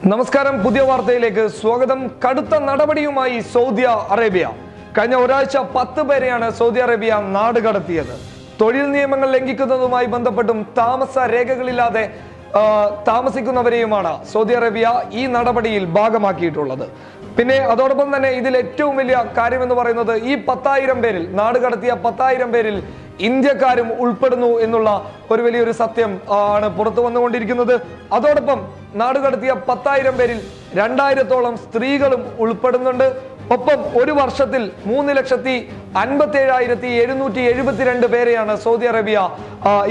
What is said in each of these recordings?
നമസ്കാരം, പുതിയ വാർത്തയിലേക്ക് സ്വാഗതം. കടുത്ത നടപടിയുമായി സൗദി അറേബ്യ. കഴിഞ്ഞ ഒരാഴ്ച 10 പേരെയാണ് സൗദി അറേബ്യ നാട് കടത്തിയത്. തൊഴിൽ നിയമങ്ങൾ ലംഘിക്കുന്നതുമായി ബന്ധപ്പെട്ടും താമസ രേഖകളില്ലാതെ താമസിക്കുന്നവരെയുമാണ് സൗദി അറേബ്യ ഈ നടപടിയിൽ ഭാഗമാക്കിയിട്ടുള്ളത്. പിന്നെ അതോടൊപ്പം തന്നെ ഇതിൽ ഏറ്റവും വലിയ കാര്യം എന്ന് പറയുന്നത് ഈ 10,000 പേരിൽ, നാട് കടത്തിയ 10,000 പേരിൽ ഇന്ത്യക്കാരും ഉൾപ്പെടുന്നു എന്നുള്ള ഒരു വലിയൊരു സത്യം ആണ് പുറത്തു വന്നുകൊണ്ടിരിക്കുന്നത്. അതോടൊപ്പം നാട് കടത്തിയ 10,000 പേരിൽ 2000-ഓളം സ്ത്രീകളും ഉൾപ്പെടുന്നുണ്ട്. ഒപ്പം ഒരു വർഷത്തിൽ 3,57,772 പേരെയാണ് സൗദി അറേബ്യ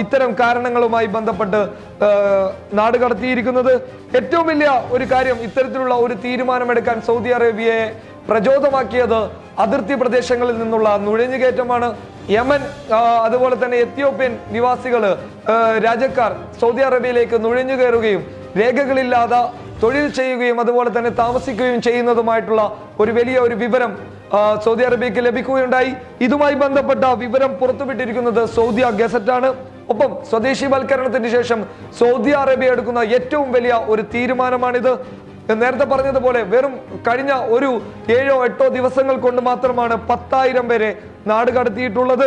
ഇത്തരം കാരണങ്ങളുമായി ബന്ധപ്പെട്ട് നാട് കടത്തിയിരിക്കുന്നത്. ഏറ്റവും വലിയ ഒരു കാര്യം, ഇത്തരത്തിലുള്ള ഒരു തീരുമാനമെടുക്കാൻ സൗദി അറേബ്യയെ പ്രചോദമാക്കിയത് അതിർത്തി പ്രദേശങ്ങളിൽ നിന്നുള്ള നുഴഞ്ഞുകയറ്റമാണ്. യമൻ അതുപോലെ തന്നെ എത്യോപ്യൻ നിവാസികള്, രാജ്യക്കാർ സൗദി അറേബ്യയിലേക്ക് നുഴഞ്ഞു കയറുകയും രേഖകളില്ലാതെ തൊഴിൽ ചെയ്യുകയും അതുപോലെ തന്നെ താമസിക്കുകയും ചെയ്യുന്നതുമായിട്ടുള്ള ഒരു വലിയ ഒരു വിവരം സൗദി അറേബ്യക്ക് ലഭിക്കുകയുണ്ടായി. ഇതുമായി ബന്ധപ്പെട്ട വിവരം പുറത്തുവിട്ടിരിക്കുന്നത് സൗദി ഗസറ്റാണ്. ഒപ്പം സ്വദേശിവൽക്കരണത്തിന് ശേഷം സൗദി അറേബ്യ എടുക്കുന്ന ഏറ്റവും വലിയ ഒരു തീരുമാനമാണിത്. നേരത്തെ പറഞ്ഞതുപോലെ വെറും കഴിഞ്ഞ ഒരു 7-8 ദിവസങ്ങൾ കൊണ്ട് മാത്രമാണ് 10,000 പേരെ നാട് കടത്തിയിട്ടുള്ളത്.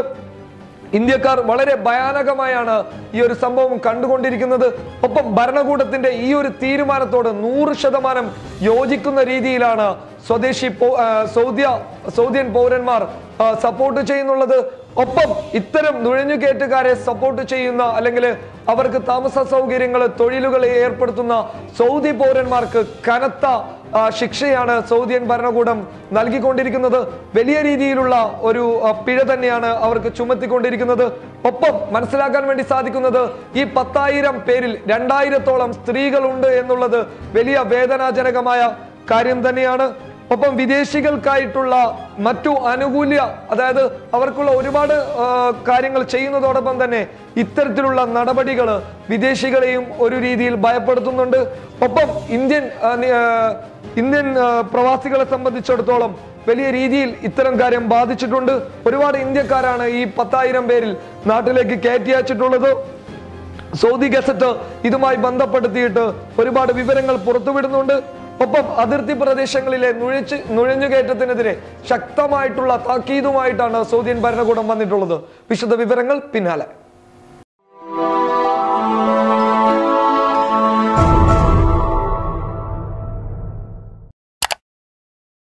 ഇന്ത്യക്കാർ വളരെ ഭയാനകമായാണ് ഈ ഒരു സംഭവം കണ്ടുകൊണ്ടിരിക്കുന്നത്. ഒപ്പം ഭരണകൂടത്തിന്റെ ഈ ഒരു തീരുമാനത്തോട് 100% യോജിക്കുന്ന രീതിയിലാണ് സൗദിയൻ പൗരന്മാർ സപ്പോർട്ട് ചെയ്യുന്നുള്ളത്. ഒപ്പം ഇത്തരം നുഴഞ്ഞുകയറ്റക്കാരെ സപ്പോർട്ട് ചെയ്യുന്ന അല്ലെങ്കിൽ അവർക്ക് താമസ സൗകര്യങ്ങൾ, തൊഴിലുകൾ ഏർപ്പെടുത്തുന്ന സൗദി പൗരന്മാർക്ക് കനത്ത ശിക്ഷയാണ് സൗദിയൻ ഭരണകൂടം നൽകിക്കൊണ്ടിരിക്കുന്നത്. വലിയ രീതിയിലുള്ള ഒരു പിഴ തന്നെയാണ് അവർക്ക് ചുമത്തിക്കൊണ്ടിരിക്കുന്നത്. ഒപ്പം മനസ്സിലാക്കാൻ വേണ്ടി സാധിക്കുന്നത് ഈ 10,000 പേരിൽ 2000-ഓളം സ്ത്രീകളുണ്ട് എന്നുള്ളത് വലിയ വേദനാജനകമായ കാര്യം തന്നെയാണ്. ഒപ്പം വിദേശികൾക്കായിട്ടുള്ള മറ്റു ആനുകൂല്യ, അതായത് അവർക്കുള്ള ഒരുപാട് കാര്യങ്ങൾ ചെയ്യുന്നതോടൊപ്പം തന്നെ ഇത്തരത്തിലുള്ള നടപടികൾ വിദേശികളെയും ഒരു രീതിയിൽ ഭയപ്പെടുത്തുന്നുണ്ട്. ഒപ്പം ഇന്ത്യൻ പ്രവാസികളെ സംബന്ധിച്ചിടത്തോളം വലിയ രീതിയിൽ ഇത്തരം കാര്യം ബാധിച്ചിട്ടുണ്ട്. ഒരുപാട് ഇന്ത്യക്കാരാണ് ഈ 10,000 പേരിൽ നാട്ടിലേക്ക് കയറ്റി അയച്ചിട്ടുള്ളത്. സൗദി ഗസറ്റ് ഇതുമായി ബന്ധപ്പെടുത്തിയിട്ട് ഒരുപാട് വിവരങ്ങൾ പുറത്തുവിടുന്നുണ്ട്. ഒപ്പം അതിർത്തി പ്രദേശങ്ങളിലെ നുഴഞ്ഞുകയറ്റത്തിനെതിരെ ശക്തമായിട്ടുള്ള താക്കീതുമായിട്ടാണ് സൗദിയൻ ഭരണകൂടം വന്നിട്ടുള്ളത്. വിശദ വിവരങ്ങൾ പിന്നാലെ.